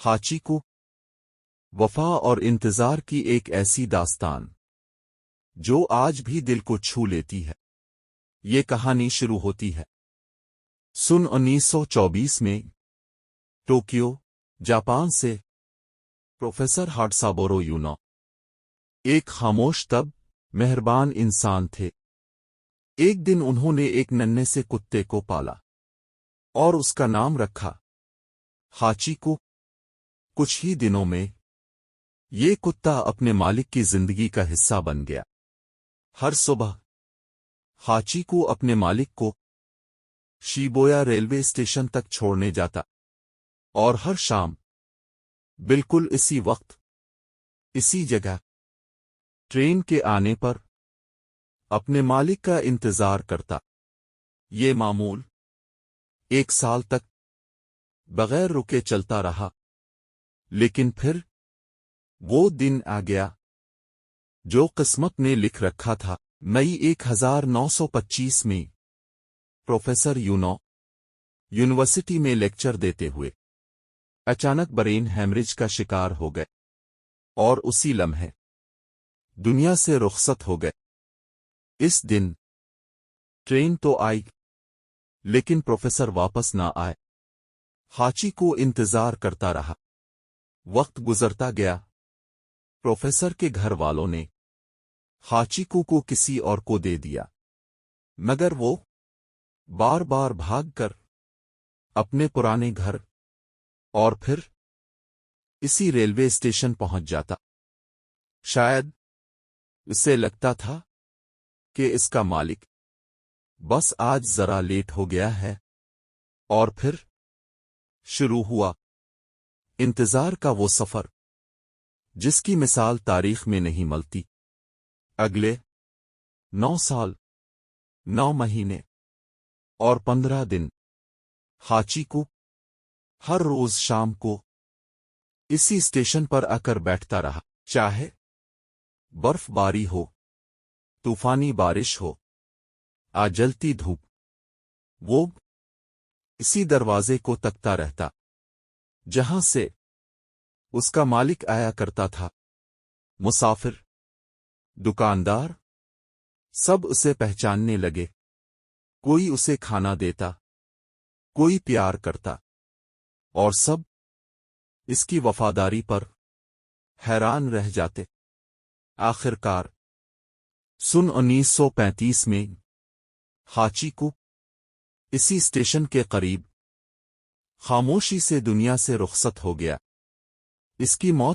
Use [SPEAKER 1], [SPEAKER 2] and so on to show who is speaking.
[SPEAKER 1] ہاچیکو، وفا اور انتظار کی ایک ایسی داستان جو آج بھی دل کو چھو لیتی ہے۔ یہ کہانی شروع ہوتی ہے سن 1924 میں ٹوکیو، جاپان سے۔ پروفیسر ہاٹسابورو یونو ایک خاموش تب مہربان انسان تھے۔ ایک دن انہوں نے ایک ننھے سے کتے کو پالا اور اس کا نام رکھا ہاچیکو۔ کچھ ہی دنوں میں یہ کتا اپنے مالک کی زندگی کا حصہ بن گیا۔ ہر صبح ہاچیکو اپنے مالک کو شیبویا ریلوے اسٹیشن تک چھوڑنے جاتا اور ہر شام بالکل اسی وقت اسی جگہ ٹرین کے آنے پر اپنے مالک کا انتظار کرتا۔ یہ معمول 1 سال تک بغیر رکے چلتا رہا، لیکن پھر وہ دن آ گیا جو قسمت نے لکھ رکھا تھا۔ مئی 1925 میں پروفیسر یونو یونیورسٹی میں لیکچر دیتے ہوئے اچانک برین ہیمریج کا شکار ہو گئے اور اسی لمحے دنیا سے رخصت ہو گئے۔ اس دن ٹرین تو آئی لیکن پروفیسر واپس نہ آئے۔ ہاچیکو انتظار کرتا رہا۔ وقت گزرتا گیا۔ پروفیسر کے گھر والوں نے ہاچیکو کو کسی اور کو دے دیا، مگر وہ بار بار بھاگ کر اپنے پرانے گھر اور پھر اسی ریلوے اسٹیشن پہنچ جاتا۔ شاید اسے لگتا تھا کہ اس کا مالک بس آج ذرا لیٹ ہو گیا ہے، اور پھر شروع ہوا انتظار کا وہ سفر جس کی مثال تاریخ میں نہیں ملتی۔ اگلے 9 سال، 9 مہینے اور 15 دن ہاچیکو ہر روز شام کو اسی اسٹیشن پر آ کر بیٹھتا رہا، چاہے برف باری ہو، طوفانی بارش ہو، آ جلتی دھوپ، وہ اسی دروازے کو تکتا رہتا جہاں سے اس کا مالک آیا کرتا تھا۔ مسافر، دکاندار، سب اسے پہچاننے لگے۔ کوئی اسے کھانا دیتا، کوئی پیار کرتا، اور سب اس کی وفاداری پر حیران رہ جاتے۔ آخرکار سن 1935 میں ہاچیکو اسی اسٹیشن کے قریب خاموشی سے دنیا سے رخصت ہو گیا۔ اس کی موت